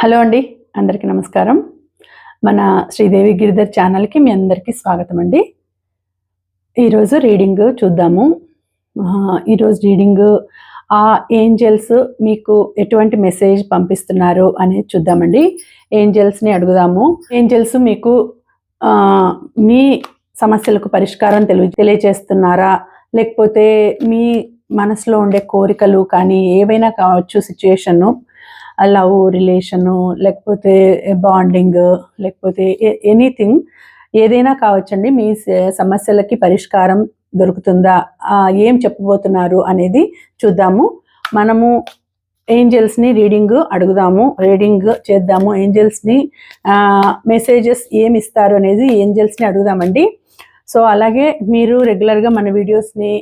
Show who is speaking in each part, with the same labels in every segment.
Speaker 1: Hello అండి, అందరికీ నమస్కారం. మన శ్రీదేవి గిరిధర్ ఛానల్‌కి మీ అందరికీ స్వాగతం అండి. ఈరోజు రీడింగ్ చూద్దాము. ఈరోజు రీడింగ్ ఏంజెల్స్ మీకు ఎటువంటి మెసేజ్ పంపిస్తున్నారు అనేది చూద్దామండి. ఏంజెల్స్‌ని అడుగుదాము. ఏంజెల్స్ మీకు మీ సమస్యలకు పరిష్కారం తెలియజేస్తున్నారా? లేకపోతే మీ మనసులో ఉండే కోరికలు కానీ ఏవైనా కావచ్చు, సిచ్యుయేషను, లవ్ రిలేషను, లేకపోతే బాండింగ్, లేకపోతే ఎనీథింగ్ ఏదైనా కావచ్చండి. మీ సమస్యలకి పరిష్కారం దొరుకుతుందా, ఏం చెప్పబోతున్నారు అనేది చూద్దాము. మనము ఏంజెల్స్ని అడుగుదాము, రీడింగ్ చేద్దాము. ఏంజెల్స్ని మెసేజెస్ ఏమి ఇస్తారు అనేది ఏంజెల్స్ని అడుగుదామండి. సో అలాగే మీరు రెగ్యులర్గా మన వీడియోస్ని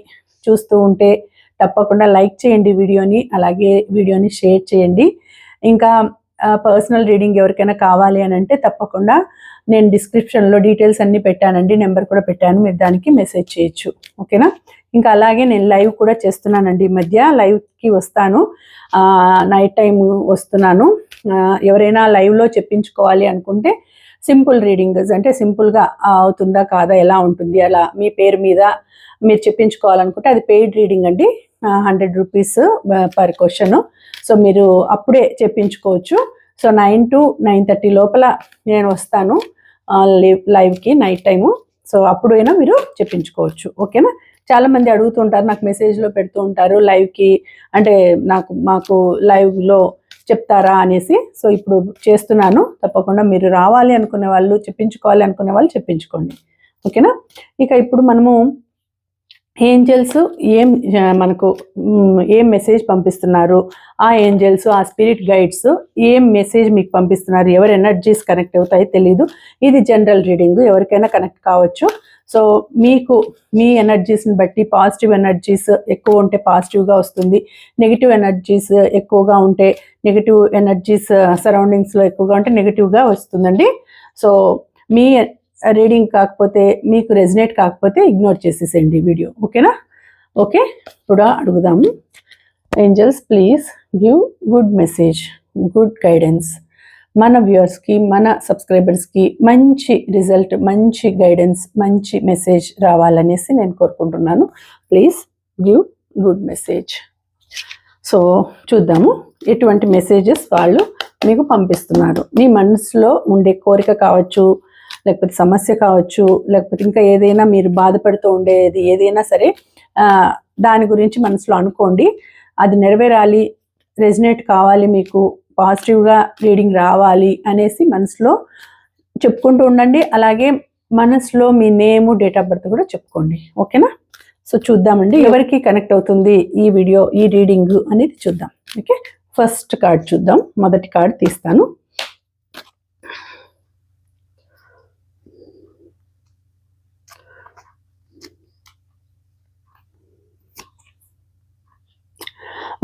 Speaker 1: చూస్తూ ఉంటే తప్పకుండా లైక్ చేయండి వీడియోని, అలాగే వీడియోని షేర్ చేయండి. ఇంకా పర్సనల్ రీడింగ్ ఎవరికైనా కావాలి అని అంటే తప్పకుండా నేను డిస్క్రిప్షన్లో డీటెయిల్స్ అన్నీ పెట్టానండి, నెంబర్ కూడా పెట్టాను, మీరు దానికి మెసేజ్ చేయొచ్చు. ఓకేనా? ఇంకా అలాగే నేను లైవ్ కూడా చేస్తున్నానండి. ఈ మధ్య లైవ్కి వస్తాను, నైట్ టైం వస్తున్నాను. ఎవరైనా లైవ్లో చెప్పించుకోవాలి అనుకుంటే సింపుల్ రీడింగ్స్, అంటే సింపుల్గా అవుతుందా కాదా, ఎలా ఉంటుంది, అలా మీ పేరు మీద మీరు చెప్పించుకోవాలనుకుంటే అది పెయిడ్ రీడింగ్ అండి. 100 రూపీస్ పర్ క్వశ్చన్. సో మీరు అప్పుడే చెప్పించుకోవచ్చు. సో 9 to 9:30 లోపల నేను వస్తాను లైవ్కి నైట్ టైము. సో అప్పుడైనా మీరు చెప్పించుకోవచ్చు. ఓకేనా? చాలామంది అడుగుతుంటారు, నాకు మెసేజ్లో పెడుతూ ఉంటారు లైవ్కి, అంటే మాకు లైవ్లో చెప్తారా అనేసి. సో ఇప్పుడు చేస్తున్నాను, తప్పకుండా మీరు రావాలి అనుకునే వాళ్ళు, చెప్పించుకోవాలి అనుకునే వాళ్ళు చెప్పించుకోండి. ఓకేనా? ఇక ఇప్పుడు మనము ఏంజెల్స్ మనకు ఏం మెసేజ్ పంపిస్తున్నారు, ఆ ఏంజెల్స్, ఆ స్పిరిట్ గైడ్స్ ఏం మెసేజ్ మీకు పంపిస్తున్నారు, ఎవరి ఎనర్జీస్ కనెక్ట్ అవుతాయో తెలీదు. ఇది జనరల్ రీడింగ్, ఎవరికైనా కనెక్ట్ కావచ్చు. సో మీకు మీ ఎనర్జీస్ని బట్టి పాజిటివ్ ఎనర్జీస్ ఎక్కువ ఉంటే పాజిటివ్గా వస్తుంది, నెగిటివ్ ఎనర్జీస్ ఎక్కువగా ఉంటే, నెగిటివ్ ఎనర్జీస్ సరౌండింగ్స్లో ఎక్కువగా ఉంటే నెగిటివ్గా వస్తుందండి. సో మీ రీడింగ్ కాకపోతే, మీకు రెజినేట్ కాకపోతే ఇగ్నోర్ చేసేసేయండి వీడియో. ఓకేనా? ఓకే, ఇప్పుడు అడుగుదాము. Angels please give good message, good guidance. మన వ్యూవర్స్కి, మన సబ్స్క్రైబర్స్కి మంచి రిజల్ట్, మంచి గైడెన్స్, మంచి మెసేజ్ రావాలనేసి నేను కోరుకుంటున్నాను. Please give good message. So చూద్దాము ఎటువంటి మెసేజెస్ వాళ్ళు మీకు పంపిస్తున్నారు. మీ మనసులో ఉండే కోరిక కావచ్చు, లేకపోతే సమస్య కావచ్చు, లేకపోతే ఇంకా ఏదైనా మీరు బాధపడుతూ ఉండేది ఏదైనా సరే, దాని గురించి మనసులో అనుకోండి. అది నెరవేరాలి, రెజినేట్ కావాలి, మీకు పాజిటివ్గా రీడింగ్ రావాలి అనేసి మనసులో చెప్పుకుంటూ ఉండండి. అలాగే మనసులో మీ నేము, డేట్ ఆఫ్ బర్త్ కూడా చెప్పుకోండి. ఓకేనా? సో చూద్దామండి ఎవరికి కనెక్ట్ అవుతుంది ఈ వీడియో, ఈ రీడింగ్ అనేది చూద్దాం. ఓకే, ఫస్ట్ కార్డ్ చూద్దాం. మొదటి కార్డ్ తీస్తాను.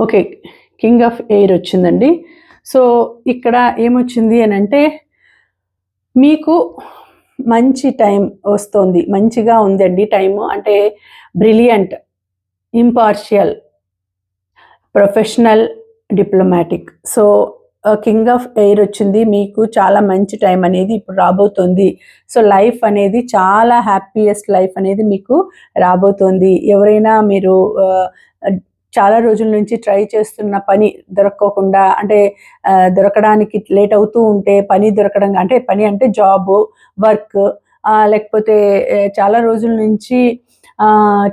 Speaker 1: ఓకే, కింగ్ ఆఫ్ ఎయిర్ వచ్చిందండి. సో ఇక్కడ ఏమొచ్చింది అని అంటే, మీకు మంచి టైం వస్తుంది, మంచిగా ఉందండి టైము. అంటే brilliant, impartial, professional, diplomatic. So king of air వచ్చింది. మీకు చాలా మంచి టైం అనేది ఇప్పుడు రాబోతుంది. సో లైఫ్ అనేది చాలా హ్యాపీయెస్ట్ లైఫ్ అనేది మీకు రాబోతుంది. ఎవరైనా మీరు చాలా రోజుల నుంచి ట్రై చేస్తున్న పని దొరక్కోకుండా, అంటే దొరకడానికి లేట్ అవుతూ ఉంటే, పని దొరకడం, అంటే పని అంటే జాబ్, వర్క్, లేకపోతే చాలా రోజుల నుంచి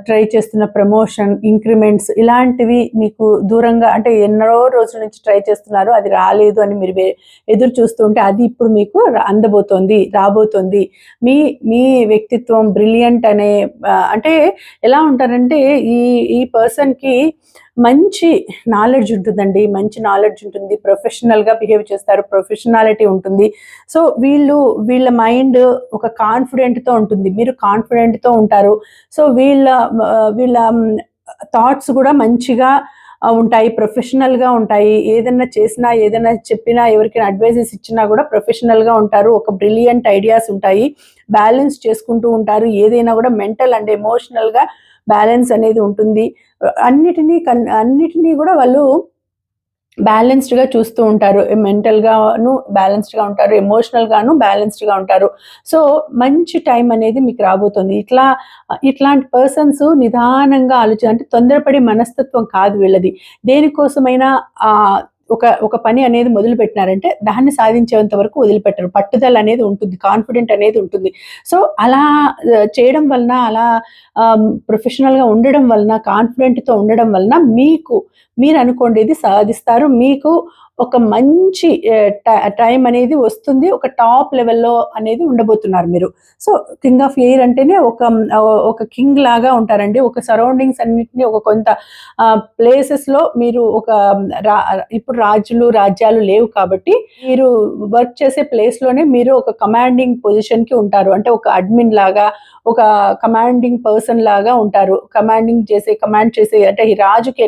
Speaker 1: ట్రై చేస్తున్న ప్రమోషన్, ఇంక్రిమెంట్స్, ఇలాంటివి మీకు దూరంగా, అంటే ఎన్నో రోజుల నుంచి ట్రై చేస్తున్నారు, అది రాలేదు అని మీరు ఎదురు చూస్తూ ఉంటే అది ఇప్పుడు మీకు అందబోతోంది, రాబోతోంది. మీ మీ వ్యక్తిత్వం బ్రిలియంట్ అనే, అంటే ఎలా ఉంటారంటే ఈ పర్సన్కి మంచి నాలెడ్జ్ ఉంటుందండి, మంచి నాలెడ్జ్ ఉంటుంది, ప్రొఫెషనల్గా బిహేవ్ చేస్తారు, ప్రొఫెషనాలిటీ ఉంటుంది. సో వీళ్ళ మైండ్ ఒక కాన్ఫిడెంట్తో ఉంటుంది, మీరు కాన్ఫిడెంట్తో ఉంటారు. సో వీళ్ళ థాట్స్ కూడా మంచిగా ఉంటాయి, ప్రొఫెషనల్గా ఉంటాయి. ఏదైనా చేసినా, ఏదైనా చెప్పినా, ఎవరికైనా అడ్వైజెస్ ఇచ్చినా కూడా ప్రొఫెషనల్గా ఉంటారు. ఒక బ్రిలియంట్ ఐడియాస్ ఉంటాయి, బ్యాలెన్స్ చేసుకుంటూ ఉంటారు. ఏదైనా కూడా మెంటల్ అండ్ ఎమోషనల్గా బ్యాలెన్స్ అనేది ఉంటుంది. అన్నిటినీ కూడా వాళ్ళు బ్యాలెన్స్డ్గా చూస్తూ ఉంటారు. మెంటల్గాను బ్యాలెన్స్డ్గా ఉంటారు, ఎమోషనల్గాను బ్యాలెన్స్డ్గా ఉంటారు. సో మంచి టైం అనేది మీకు రాబోతుంది. ఇట్లాంటి పర్సన్స్ నిదానంగా అంటే తొందరపడే మనస్తత్వం కాదు వీళ్ళది. దేనికోసమైనా ఒక పని అనేది మొదలు పెట్టినారంటే దాన్ని సాధించేంత వరకు వదిలిపెట్టరు. పట్టుదల అనేది ఉంటుంది, కాన్ఫిడెంట్ అనేది ఉంటుంది. సో అలా చేయడం వలన, అలా ప్రొఫెషనల్గా ఉండడం వలన, కాన్ఫిడెంట్తో ఉండడం వలన మీరు అనుకోండేది సాధిస్తారు. మీకు ఒక మంచి టైం అనేది వస్తుంది. ఒక టాప్ లెవెల్‌లో అనేది ఉండబోతున్నారు మీరు. సో కింగ్ ఆఫ్ ఎయిర్ అంటేనే ఒక కింగ్ లాగా ఉంటారండి. ఒక సరౌండింగ్స్ అన్నిటిని కొంత ప్లేసెస్‌లో మీరు ఇప్పుడు రాజ్యాలు లేవు కాబట్టి మీరు వర్క్ చేసే ప్లేస్‌లోనే మీరు ఒక కమాండింగ్ పొజిషన్‌కి ఉంటారు. అంటే ఒక అడ్మిన్ లాగా, ఒక కమాండింగ్ పర్సన్ లాగా ఉంటారు. కమాండ్ చేసే అంటే ఈ రాజుకి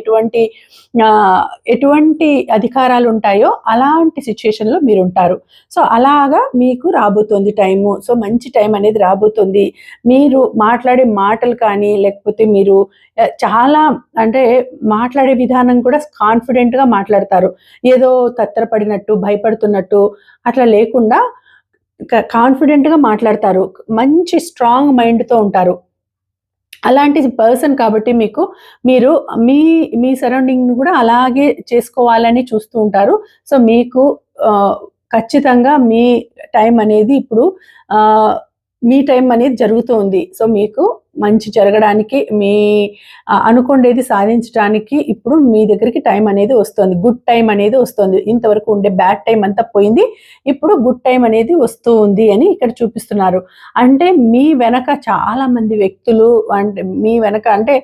Speaker 1: ఎటువంటి అధికారాలు ఉంటాయో అలాంటి సిచ్యుయేషన్‌లో మీరుంటారు. సో అలాగా మీకు రాబోతోంది టైము. సో మంచి టైం అనేది రాబోతుంది. మీరు మాట్లాడే మాటలు కానీ, లేకపోతే మీరు చాలా అంటే మాట్లాడే విధానం కూడా కాన్ఫిడెంట్‌గా మాట్లాడతారు. ఏదో తత్తరపడినట్టు, భయపడుతున్నట్టు అట్లా లేకుండా కాన్ఫిడెంట్‌గా మాట్లాడతారు. మంచి స్ట్రాంగ్ మైండ్‌తో ఉంటారు. అలాంటి పర్సన్ కాబట్టి మీరు మీ మీ సరౌండింగ్‌ని కూడా అలాగే చేసుకోవాలని చూస్తూ ఉంటారు. సో మీకు ఖచ్చితంగా టైం అనేది ఇప్పుడు ఆహ్, మీ టైం అనేది జరుగుతూ ఉంది. సో మీకు మంచి జరగడానికి, అనుకోండేది సాధించడానికి ఇప్పుడు మీ దగ్గరికి టైం అనేది వస్తోంది. గుడ్ టైం అనేది వస్తోంది. ఇంతవరకు ఉండే బ్యాడ్ టైం అంతా పోయింది. ఇప్పుడు గుడ్ టైం అనేది వస్తూ ఉంది అని ఇక్కడ చూపిస్తున్నారు. అంటే మీ వెనక చాలామంది వ్యక్తులు, అంటే మీ వెనక అంటే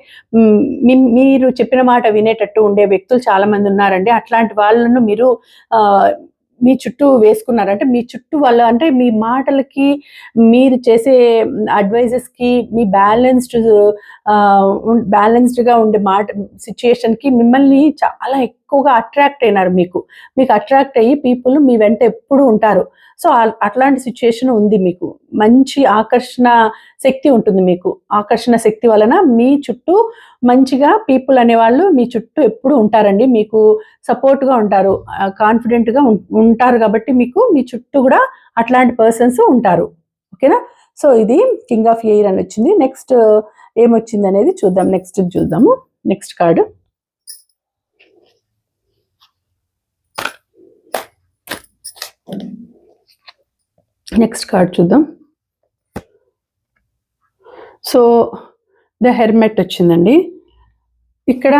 Speaker 1: మీరు చెప్పిన మాట వినేటట్టు ఉండే వ్యక్తులు చాలామంది ఉన్నారండి. అట్లాంటి వాళ్ళను మీరు మీ చుట్టూ వేసుకున్నారు. అంటే మీ చుట్టూ అంటే మీ మాటలకి, మీరు చేసే అడ్వైజెస్‌కి, మీ బ్యాలెన్స్డ్‌గా ఉండే సిట్యుయేషన్‌కి మిమ్మల్ని చాలా ఎక్కువగా అట్రాక్ట్ అయినారు మీకు అట్రాక్ట్ అయ్యి పీపుల్ మీ వెంట ఎప్పుడూ ఉంటారు. సో అట్లాంటి సిట్యుయేషన్ ఉంది మీకు. మంచి ఆకర్షణ శక్తి ఉంటుంది మీకు. ఆకర్షణ శక్తి వలన మీ చుట్టూ మంచిగా పీపుల్ అనేవాళ్ళు మీ చుట్టూ ఎప్పుడూ ఉంటారండి. మీకు సపోర్ట్‌గా ఉంటారు. కాన్ఫిడెంట్‌గా ఉంటారు కాబట్టి మీ చుట్టూ కూడా అట్లాంటి పర్సన్స్ ఉంటారు. ఓకేనా? సో ఇది కింగ్ ఆఫ్ ఎయిర్ అని వచ్చింది. నెక్స్ట్ ఏమొచ్చిందనేది చూద్దాం. చూద్దాము. Next card. నెక్స్ట్ కార్డ్ చూద్దాం. సో ద హెర్మెట్ వచ్చిందండి. ఇక్కడ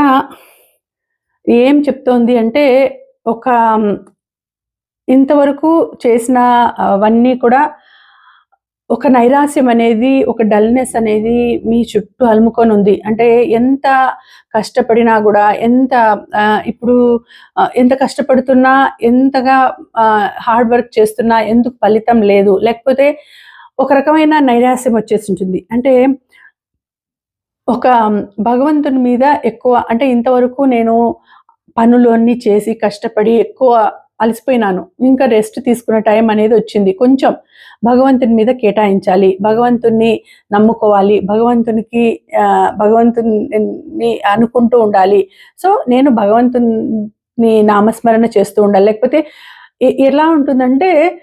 Speaker 1: ఏం చెప్తోంది అంటే ఇంతవరకు చేసిన అవన్నీ కూడా ఒక నైరాశ్యం అనేది, ఒక డల్‌నెస్ అనేది మీ చుట్టూ అలుముకొని ఉంది. అంటే ఎంత కష్టపడినా గూడా, ఇప్పుడు ఎంత కష్టపడుతున్నా, ఎంతగా హార్డ్ వర్క్ చేస్తున్నా ఎందుకు ఫలితం లేదు, లేకపోతే ఒక రకమైన నైరాశ్యం వచ్చేసుంటుంది. అంటే ఒక భగవంతుని మీద ఎక్కువ, అంటే ఇంతవరకు నేను పనులు అన్నీ చేసి కష్టపడి ఎక్కువ అలసిపోయినాను. ఇంకా రెస్ట్ తీసుకునే టైం అనేది వచ్చింది. కొంచెం భగవంతుని మీద కేటాయించాలి. భగవంతుడిని నమ్ముకోవాలి. భగవంతుని అనుకుంటూ ఉండాలి. సో నేను భగవంతుని నామస్మరణ చేస్తూ ఉండాలి. లేకపోతే ఎలా ఉంటుందంటే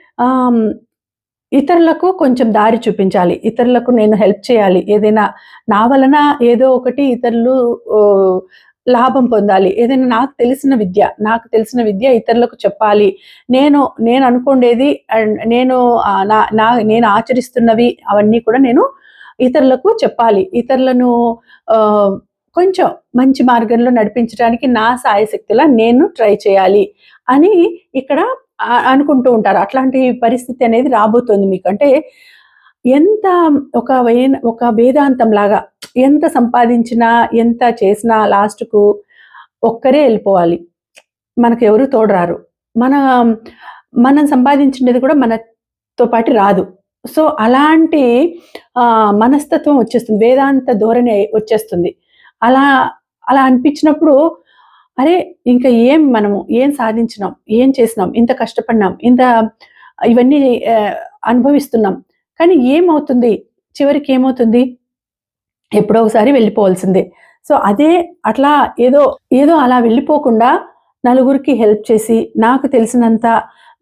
Speaker 1: ఇతరులకు కొంచెం దారి చూపించాలి. ఇతరులకు నేను హెల్ప్ చేయాలి. ఏదైనా నా వలన ఏదో ఒకటి ఇతరులు లాభం పొందాలి. ఏదైనా నాకు తెలిసిన విద్య ఇతరులకు చెప్పాలి. నేను అనుకోండేది అండ్ నేను ఆచరిస్తున్నవి అవన్నీ కూడా నేను ఇతరులకు చెప్పాలి. ఇతరులను కొంచెం మంచి మార్గంలో నడిపించడానికి నా సాయశక్తులా నేను ట్రై చేయాలి అని ఇక్కడ అనుకుంటూ ఉంటారు. అట్లాంటి పరిస్థితి అనేది రాబోతోంది మీకు. అంటే ఎంత ఒక వేదాంతం లాగా ఎంత సంపాదించినా, ఎంత చేసినా లాస్ట్‌కు ఒక్కరే వెళ్ళిపోవాలి. మనకెవరు తోడురారు. మనం సంపాదించినది కూడా మనతో పాటు రాదు. సో అలాంటి మనస్తత్వం వచ్చేస్తుంది. వేదాంత ధోరణి వచ్చేస్తుంది. అలా అనిపించినప్పుడు అరే! ఇంకా మనము ఏం సాధించినాం? ఏం చేసినాం? ఇంత కష్టపడినాం. ఇవన్నీ అనుభవిస్తున్నాం. కానీ ఏమవుతుంది? చివరికి ఏమవుతుంది? ఎప్పుడో ఒకసారి వెళ్ళిపోవాల్సిందే. సో అదే అట్లా ఏదో అలా వెళ్ళిపోకుండా నలుగురికి హెల్ప్ చేసి, నాకు తెలిసినంత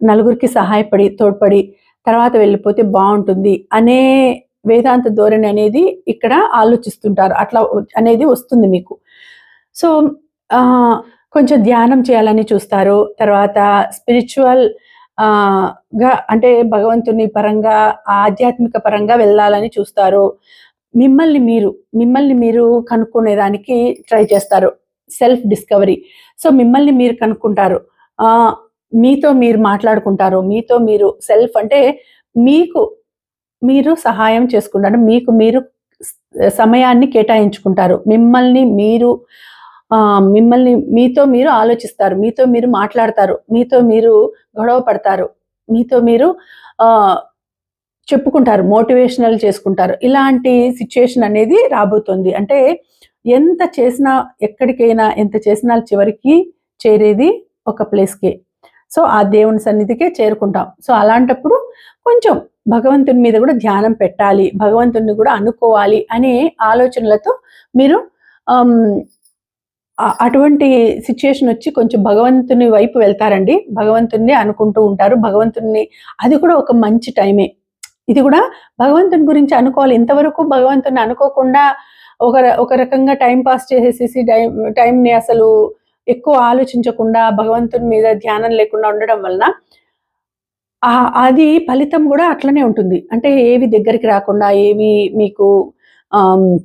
Speaker 1: నలుగురికి సహాయపడి, తోడ్పడి తర్వాత వెళ్ళిపోతే బావుంటుంది అనే వేదాంత ధోరణి అనేది ఇక్కడ ఆలోచిస్తుంటారు. అట్లా అనేది వస్తుంది మీకు. సో, ఆహ్, కొంచెం ధ్యానం చేయాలని చూస్తారు. తర్వాత స్పిరిచ్యువల్ గా అంటే భగవంతుని పరంగా, ఆధ్యాత్మిక పరంగా వెళ్ళాలని చూస్తారు. మిమ్మల్ని మీరు కనుక్కునేదానికి ట్రై చేస్తారు. Self discovery. సో, మిమ్మల్ని మీరు కనుక్కుంటారు. ఆహ్, మీతో మీరు మాట్లాడుకుంటారు. మీతో మీరు సెల్ఫ్ అంటే మీకు మీరు సహాయం చేసుకుంటారు. మీకు మీరు స్ సమయాన్ని కేటాయించుకుంటారు. మిమ్మల్ని మీతో మీరు ఆలోచిస్తారు. మీతో మీరు మాట్లాడతారు. మీతో మీరు గొడవ పడతారు. మీతో మీరు ఆహ్, చెప్పుకుంటారు. మోటివేషనల్ చేసుకుంటారు. ఇలాంటి సిట్యుయేషన్ అనేది రాబోతుంది. అంటే ఎంత చేసినా, ఎక్కడికైనా ఎంత చేసినా చివరికి చేరేది ఒక ప్లేస్‌కే. సో, ఆ దేవుని సన్నిధికే చేరుకుంటాం. సో, అలాంటప్పుడు కొంచెం భగవంతుని మీద కూడా ధ్యానం పెట్టాలి. భగవంతుడిని కూడా అనుకోవాలి అనే ఆలోచనలతో మీరు ఆహ్, అటువంటి సిట్యుయేషన్ వచ్చి కొంచెం భగవంతుని వైపు వెళ్తారండి. భగవంతుడిని అనుకుంటూ ఉంటారు. అది కూడా ఒక మంచి టైమే. ఇది కూడా భగవంతుని గురించి అనుకోవాలి. ఇంతవరకు భగవంతుడిని అనుకోకుండా ఒక రకంగా టైమ్ పాస్ చేసేసేసి టైంని అసలు ఎక్కువ ఆలోచించకుండా భగవంతుని మీద ధ్యానం లేకుండా ఉండడం వలన అది ఫలితం కూడా అట్లనే ఉంటుంది. అంటే ఏవి దగ్గరికి రాకుండా, ఏవి మీకు ఆహ్,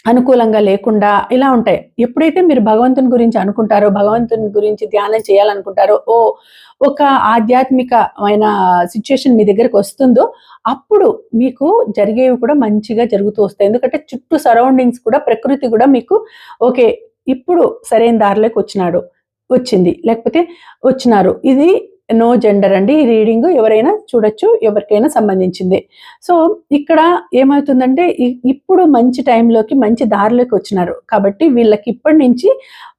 Speaker 1: అనుకూలంగా లేకుండా ఇలా ఉంటాయి. ఎప్పుడైతే మీరు భగవంతుని గురించి అనుకుంటారో, భగవంతుని గురించి ధ్యానం చేయాలనుకుంటారో, ఒక ఆధ్యాత్మికమైన సిట్యుయేషన్ మీ దగ్గరకొస్తుందో, అప్పుడు మీకు జరిగేవి కూడా మంచిగా జరుగుతూ వస్తాయి. ఎందుకంటే చుట్టూ సరౌండింగ్స్ కూడా, ప్రకృతి కూడా మీకు ఓకే. ఇప్పుడు సరైన దారిలోకి వచ్చింది. లేకపోతే వచ్చినారు. ఇది నో జెండర్ అండి. ఈ రీడింగ్ ఎవరైనా చూడొచ్చు. ఎవరికైనా సంబంధించిందే. సో, ఇక్కడ ఏమవుతుందంటే ఇప్పుడు మంచి టైంలోకి, మంచి దారిలోకి వచ్చినారు. కాబట్టి వీళ్ళకి ఇప్పటి నుంచి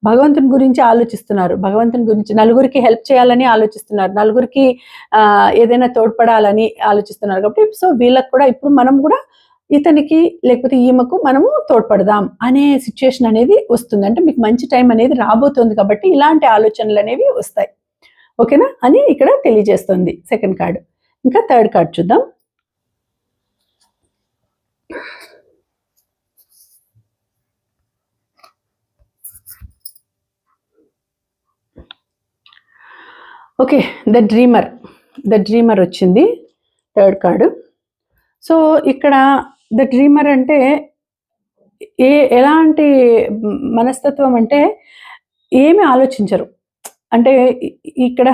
Speaker 1: భగవంతుని గురించి ఆలోచిస్తున్నారు. భగవంతుని గురించి నలుగురికి హెల్ప్ చేయాలని ఆలోచిస్తున్నారు. నలుగురికి ఏదైనా తోడ్పడాలని ఆలోచిస్తున్నారు. కాబట్టి సో, వీళ్ళకి కూడా ఇప్పుడు మనం కూడా ఇతనికి లేకపోతే ఈమెకు మనము తోడ్పడదాం అనే సిట్యుయేషన్ అనేది వస్తుంది. అంటే మీకు మంచి టైం అనేది రాబోతుంది కాబట్టి ఇలాంటి ఆలోచనలనేవి వస్తాయి. ఓకేనా? అని ఇక్కడ తెలియజేస్తుంది సెకండ్ కార్డ్. ఇంకా థర్డ్ కార్డ్ చూద్దాం. ఓకే. ద డ్రీమర్ వచ్చింది థర్డ్ కార్డ్. సో, ఇక్కడ ద డ్రీమర్ అంటే ఎలాంటి మనస్తత్వం అంటే ఏమి ఆలోచించరు. అంటే ఇక్కడ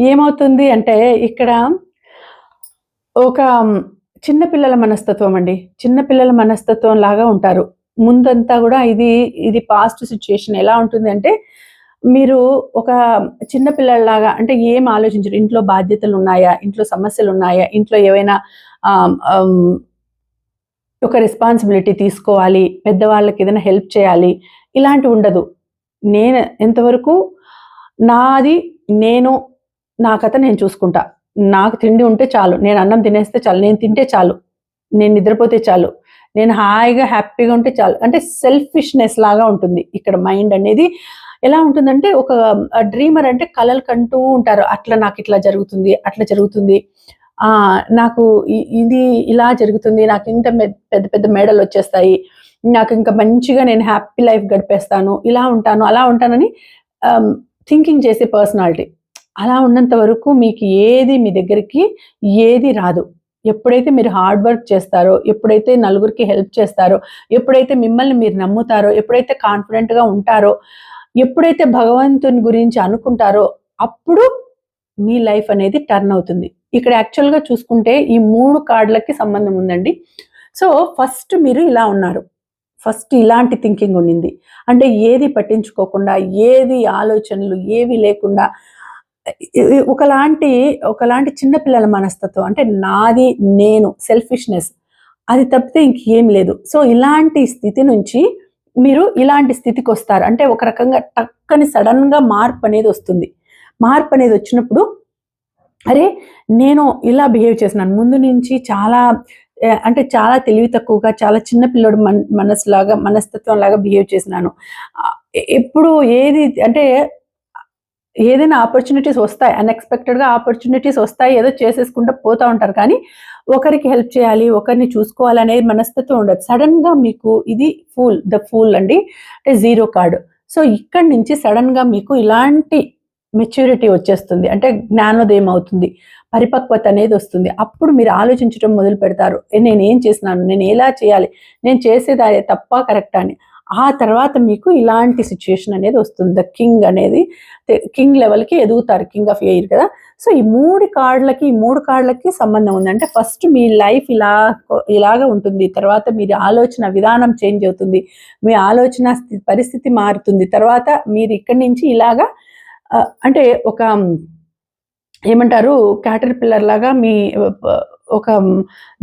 Speaker 1: ఏమవుతుంది అంటే ఇక్కడ ఒక చిన్న పిల్లల మనస్తత్వం అండి. చిన్న పిల్లల మనస్తత్వం లాగా ఉంటారు. ముందంతా గూడా ఇది పాస్ట్ సిట్యుయేషన్ ఎలా ఉంటుంది అంటే, మీరు ఒక చిన్న పిల్లల్లాగా అంటే ఏం ఆలోచించరు. ఇంట్లో బాధ్యతలున్నాయా? ఇంట్లో సమస్యలున్నాయా? ఇంట్లో ఏవైనా ఆహ్, ఆహ్, ఒక రెస్పాన్సిబిలిటీ తీసుకోవాలి. పెద్దవాళ్ళకి ఏదైనా హెల్ప్ చేయాలి. ఇలాంటివి ఉండదు. నేను ఎంతవరకు నాది నేను నా కథ నేను చూసుకుంటా. నాకు తిండి ఉంటే చాలు. నేను అన్నం తినేస్తే చాలు. నేను తింటే చాలు. నేను నిద్రపోతే చాలు. నేను హాయిగా, హ్యాపీగా ఉంటే చాలు. అంటే సెల్ఫిష్‌నెస్ లాగా ఉంటుంది. ఇక్కడ మైండ్ అనేది ఎలా ఉంటుందంటే ఒక డ్రీమర్ అంటే కలలు కంటూ ఉంటారు. అట్లా నాకిట్లా జరుగుతుంది, అట్లా జరుగుతుంది. నాకు ఇది ఇలా జరుగుతుంది. నాకింత పెద్ద పెద్ద మేడలొచ్చేస్తాయి. నాకింక మంచిగా నేను హ్యాపీ లైఫ్ గడిపేస్తాను. ఇలా ఉంటాను, అలా ఉంటానని థింకింగ్ చేసే పర్సనాలిటీ. అలా ఉన్నంత వరకు మీకు మీ దగ్గరికి ఏది రాదు. ఎప్పుడైతే మీరు హార్డ్ వర్క్ చేస్తారో, ఎప్పుడైతే నలుగురికి హెల్ప్ చేస్తారో, ఎప్పుడైతే మిమ్మల్ని మీరు నమ్ముతారో, ఎప్పుడైతే కాన్ఫిడెంట్‌గా ఉంటారో, ఎప్పుడైతే భగవంతుని గురించి అనుకుంటారో, అప్పుడు మీ లైఫ్ అనేది టర్న్ అవుతుంది. ఇక్కడ యాక్చువల్‌గా చూసుకుంటే ఈ 3 కార్డ్‌లకి సంబంధం ఉందండి. సో, ఫస్ట్ మీరు ఇలా ఉన్నారు. ఫస్ట్ ఇలాంటి థింకింగ్ ఉండింది. అంటే ఏది పట్టించుకోకుండా, ఏది ఆలోచనలు ఏవి లేకుండా ఒకలాంటి చిన్న పిల్లల మనస్తత్వం. అంటే నాది నేను సెల్ఫిష్‌నెస్ అది తప్పితే ఇంకేం లేదు. సో, ఇలాంటి స్థితి నుంచి మీరు ఇలాంటి స్థితికొస్తారు. అంటే ఒక రకంగా టక్కని సడెన్‌గా మార్పనేది వస్తుంది. మార్పనేది వచ్చినప్పుడు అరే! నేను ఇలా బిహేవ్ చేస్తున్నాను. ముందు నుంచి చాలా అంటే చాలా తెలివి తక్కువగా, చాలా చిన్న పిల్లోడు మనస్తత్వంలాగా బిహేవ్ చేసినాను. ఎప్పుడు ఏది అంటే ఏదైనా ఆపర్చునిటీస్ వస్తాయి, అన్ఎక్స్పెక్టెడ్గా ఆపర్చునిటీస్ వస్తాయి, ఏదో చేసేసుకుంటూ పోతూ ఉంటారు. కానీ ఒకరికి హెల్ప్ చేయాలి, ఒకరిని చూసుకోవాలనే మనస్తత్వం ఉండదు. సడన్గా మీకు ఇది ద ఫూల్ అండి, అంటే 0 కార్డు. సో ఇక్కడి నుంచి సడన్గా మీకు ఇలాంటి మెచ్యూరిటీ వచ్చేస్తుంది, అంటే జ్ఞానోదయం అవుతుంది, పరిపక్వత అనేది వస్తుంది. అప్పుడు మీరు ఆలోచించడం మొదలు పెడతారు, నేను ఏం చేసినాను, నేను ఎలా చేయాలి, నేను చేసేది తప్ప కరెక్టా అని. ఆ తర్వాత మీకు ఇలాంటి సిచ్యుయేషన్ అనేది వస్తుంది. ద కింగ్ అనేది కింగ్ లెవెల్కి ఎదుగుతారు, కింగ్ ఆఫ్ ఎయిర్ కదా. సో ఈ 3 కార్డులకి సంబంధం ఉంది. అంటే ఫస్ట్ మీ లైఫ్ ఇలాగ ఉంటుంది, తర్వాత మీరు ఆలోచన విధానం చేంజ్ అవుతుంది, మీ ఆలోచన పరిస్థితి మారుతుంది, తర్వాత మీరు ఇక్కడి నుంచి ఇలాగా అంటే ఒక ఏమంటారు క్యాటర్ పిల్లర్ లాగా మీ ఒక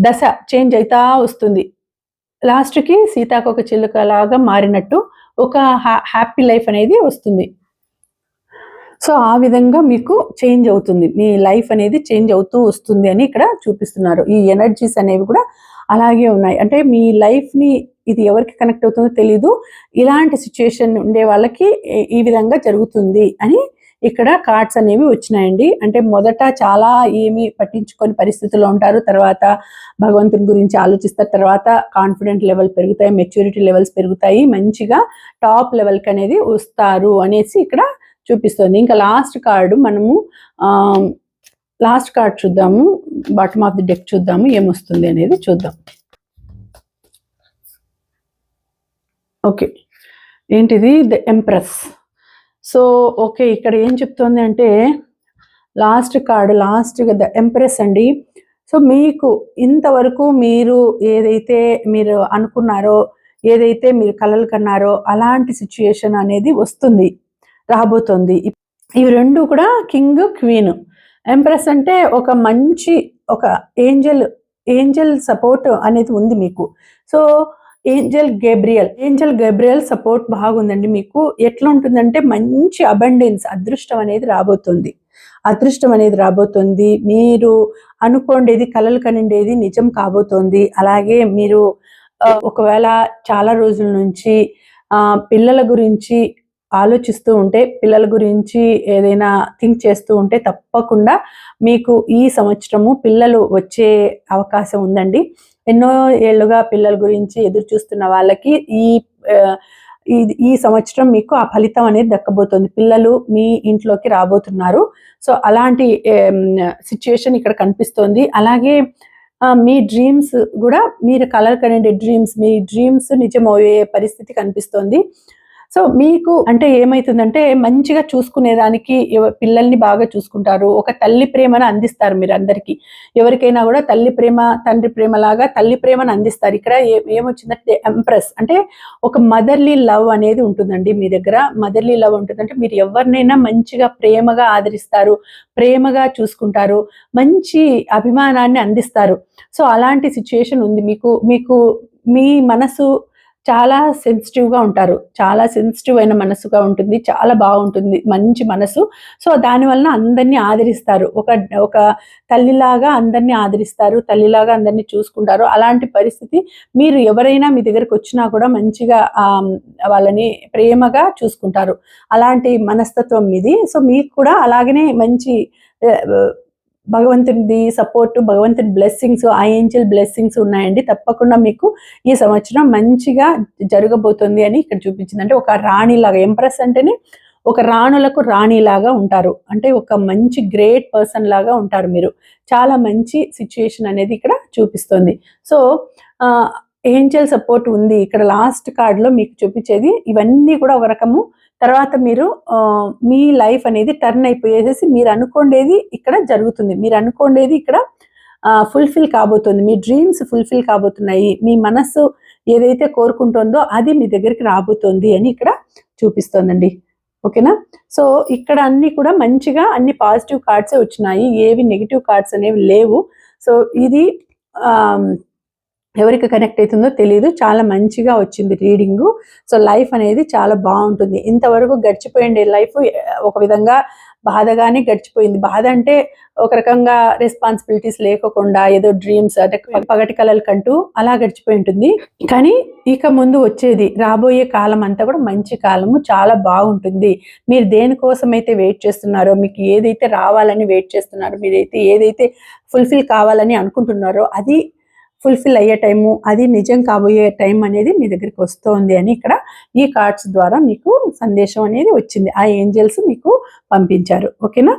Speaker 1: దశ చేంజ్ అవుతా వస్తుంది. లాస్ట్కి సీతాకొక చిలుక లాగా మారినట్టు ఒక హ్యాపీ లైఫ్ అనేది వస్తుంది. సో ఆ విధంగా మీకు చేంజ్ అవుతుంది, మీ లైఫ్ అనేది చేంజ్ అవుతూ వస్తుంది అని ఇక్కడ చూపిస్తున్నారు. ఈ ఎనర్జీస్ అనేవి కూడా అలాగే ఉన్నాయి. అంటే మీ లైఫ్ని ఇది ఎవరికి కనెక్ట్ అవుతుందో తెలీదు, ఇలాంటి సిచ్యుయేషన్ ఉండే వాళ్ళకి ఈ విధంగా జరుగుతుంది అని ఇక్కడ కార్డ్స్ అనేవి వచ్చినాయండి. అంటే మొదట చాలా ఏమి పట్టించుకొని పరిస్థితుల్లో ఉంటారు, తర్వాత భగవంతుని గురించి ఆలోచిస్తారు, తర్వాత కాన్ఫిడెంట్ లెవెల్ పెరుగుతాయి, మెచ్యూరిటీ లెవెల్స్ పెరుగుతాయి, మంచిగా టాప్ లెవెల్కి అనేది వస్తారు అనేసి ఇక్కడ చూపిస్తుంది. ఇంకా లాస్ట్ కార్డ్ చూద్దాము, బాటమ్ ఆఫ్ ది డెక్ చూద్దాము ఏమొస్తుంది అనేది చూద్దాం. ఓకే, ఏంటిది? The empress. సో ఓకే, ఇక్కడ ఏం చెప్తోంది అంటే లాస్ట్గా ద ఎంప్రెస్ అండి. సో మీకు ఇంతవరకు మీరు ఏదైతే మీరు అనుకున్నారో, ఏదైతే మీరు కలలు కన్నారో అలాంటి సిచ్యుయేషన్ అనేది వస్తుంది, రాబోతుంది. ఇవి రెండు కూడా కింగ్ క్వీన్. ఎంప్రెస్ అంటే ఒక మంచి ఒక ఏంజల్ సపోర్ట్ అనేది ఉంది మీకు. సో ఏంజల్ గేబ్రియల్ సపోర్ట్ బాగుందండి మీకు. ఎట్లా ఉంటుందంటే మంచి అబండెన్స్, అదృష్టం అనేది రాబోతుంది. మీరు అనుకోండేది, కలలు కనిండేది నిజం కాబోతోంది. అలాగే మీరు ఒకవేళ చాలా రోజుల నుంచి పిల్లల గురించి ఆలోచిస్తూ ఉంటే, పిల్లల గురించి ఏదైనా థింక్ చేస్తూ ఉంటే తప్పకుండా మీకు ఈ సంవత్సరము పిల్లలు వచ్చే అవకాశం ఉందండి. ఎన్నో ఏళ్ళుగా పిల్లల గురించి ఎదురు చూస్తున్న వాళ్ళకి ఈ సంవత్సరం మీకు ఆ ఫలితం అనేది దక్కబోతుంది. పిల్లలు మీ ఇంట్లోకి రాబోతున్నారు. సో అలాంటి సిచ్యుయేషన్ ఇక్కడ కనిపిస్తోంది. అలాగే మీ డ్రీమ్స్ కూడా, మీరు కలలు కనే మీ డ్రీమ్స్ నిజమయ్యే పరిస్థితి కనిపిస్తోంది. సో మీకు అంటే ఏమైతుందంటే మంచిగా చూసుకునేదానికి పిల్లల్ని బాగా చూసుకుంటారు, ఒక తల్లి ప్రేమను అందిస్తారు మీరు అందరికీ. ఎవరికైనా కూడా తల్లి ప్రేమ, తండ్రి ప్రేమ లాగా తల్లి ప్రేమను అందిస్తారు. ఇక్కడ ఏమొచ్చిందంటే ఎంప్రెస్ అంటే ఒక మదర్లీ లవ్ అనేది ఉంటుందండి మీ దగ్గర. మదర్లీ లవ్ ఉంటుందంటే మీరు ఎవరినైనా మంచిగా ప్రేమగా ఆదరిస్తారు, ప్రేమగా చూసుకుంటారు, మంచి అభిమానాన్ని అందిస్తారు. సో అలాంటి సిచ్యుయేషన్ ఉంది మీకు మీ మనసు చాలా సెన్సిటివ్గా ఉంటారు, చాలా సెన్సిటివ్ అయిన మనసుగా ఉంటుంది, చాలా బాగుంటుంది, మంచి మనసు. సో దానివలన అందరినీ ఆదరిస్తారు, ఒక తల్లిలాగా అందరినీ ఆదరిస్తారు, తల్లిలాగా అందరినీ చూసుకుంటారు. అలాంటి పరిస్థితి, మీరు ఎవరైనా మీ దగ్గరకు వచ్చినా కూడా మంచిగా వాళ్ళని ప్రేమగా చూసుకుంటారు, అలాంటి మనస్తత్వం మీది. సో మీకు కూడా అలాగనే మంచి భగవంతుడి సపోర్టు, భగవంతుడి బ్లెస్సింగ్స్, ఆ ఏంజల్ బ్లెస్సింగ్స్ ఉన్నాయండి. తప్పకుండా మీకు ఈ సంవత్సరం మంచిగా జరగబోతుంది అని ఇక్కడ చూపించింది. అంటే ఒక రాణిలాగా, ఎంప్రెస్ అంటేనే ఒక రాణులకు రాణిలాగా ఉంటారు, అంటే ఒక మంచి గ్రేట్ పర్సన్ లాగా ఉంటారు మీరు. చాలా మంచి సిచ్యుయేషన్ అనేది ఇక్కడ చూపిస్తుంది. సో ఏంజల్ సపోర్ట్ ఉంది ఇక్కడ. లాస్ట్ కార్డ్లో మీకు చూపించేది ఇవన్నీ కూడా ఒక రకము. తర్వాత మీరు మీ లైఫ్ అనేది టర్న్ అయిపోయేసి మీరు అనుకోండేది ఇక్కడ జరుగుతుంది, మీరు అనుకోండేది ఇక్కడ ఫుల్ఫిల్ కాబోతుంది, మీ డ్రీమ్స్ ఫుల్ఫిల్ కాబోతున్నాయి, మీ మనస్సు ఏదైతే కోరుకుంటుందో అది మీ దగ్గరికి రాబోతోంది అని ఇక్కడ చూపిస్తోందండి. ఓకేనా? సో ఇక్కడ అన్ని కూడా మంచిగా అన్ని పాజిటివ్ కార్డ్సే వచ్చినాయి, ఏవి నెగిటివ్ కార్డ్స్ అనేవి లేవు. సో ఇది ఎవరికి కనెక్ట్ అవుతుందో తెలియదు, చాలా మంచిగా వచ్చింది రీడింగు. సో లైఫ్ అనేది చాలా బాగుంటుంది. ఇంతవరకు గడిచిపోయిండే లైఫ్ ఒక విధంగా బాధగానే గడిచిపోయింది. బాధ అంటే ఒక రకంగా రెస్పాన్సిబిలిటీస్ లేకోకుండా ఏదో డ్రీమ్స్ అంటే పగటి కలలు కంటూ అలా గడిచిపోయి ఉంటుంది. కానీ ఇక ముందు వచ్చేది రాబోయే కాలం అంతా కూడా మంచి కాలము, చాలా బాగుంటుంది. మీరు దేనికోసమైతే వెయిట్ చేస్తున్నారో, మీకు ఏదైతే రావాలని వెయిట్ చేస్తున్నారో, మీరైతే ఏదైతే ఫుల్ఫిల్ కావాలని అనుకుంటున్నారో అది ఫుల్ఫిల్ అయ్యే టైము, అది నిజం కాబోయే టైం అనేది మీ దగ్గరికి వస్తుంది అని ఇక్కడ ఈ కార్డ్స్ ద్వారా మీకు సందేశం అనేది వచ్చింది. ఆ ఏంజల్స్ మీకు పంపించారు. ఓకేనా?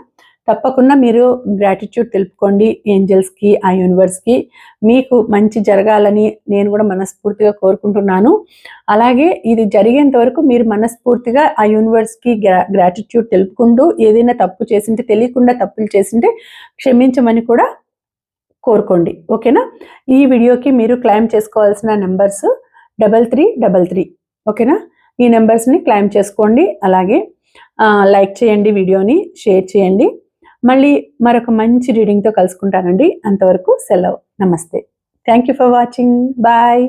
Speaker 1: తప్పకుండా మీరు గ్రాటిట్యూడ్ తెలుపుకోండి ఏంజల్స్కి, ఆ యూనివర్స్కి. మీకు మంచి జరగాలని నేను కూడా మనస్ఫూర్తిగా కోరుకుంటున్నాను. అలాగే ఇది జరిగేంత వరకు మీరు మనస్ఫూర్తిగా ఆ యూనివర్స్కి గ్రాటిట్యూడ్ తెలుపుకుంటూ, ఏదైనా తప్పు చేసింటే, తెలియకుండా తప్పులు చేసింటే క్షమించమని కూడా కోరుకోండి. ఓకేనా? ఈ వీడియోకి మీరు క్లైమ్ చేసుకోవాల్సిన నెంబర్స్ 3333. ఓకేనా? ఈ నెంబర్స్ని క్లైమ్ చేసుకోండి. అలాగే లైక్ చేయండి, వీడియోని షేర్ చేయండి. మళ్ళీ మరొక మంచి రీడింగ్తో కలుసుకుంటానండి. అంతవరకు సెలవు. నమస్తే. Thank you for watching. Bye.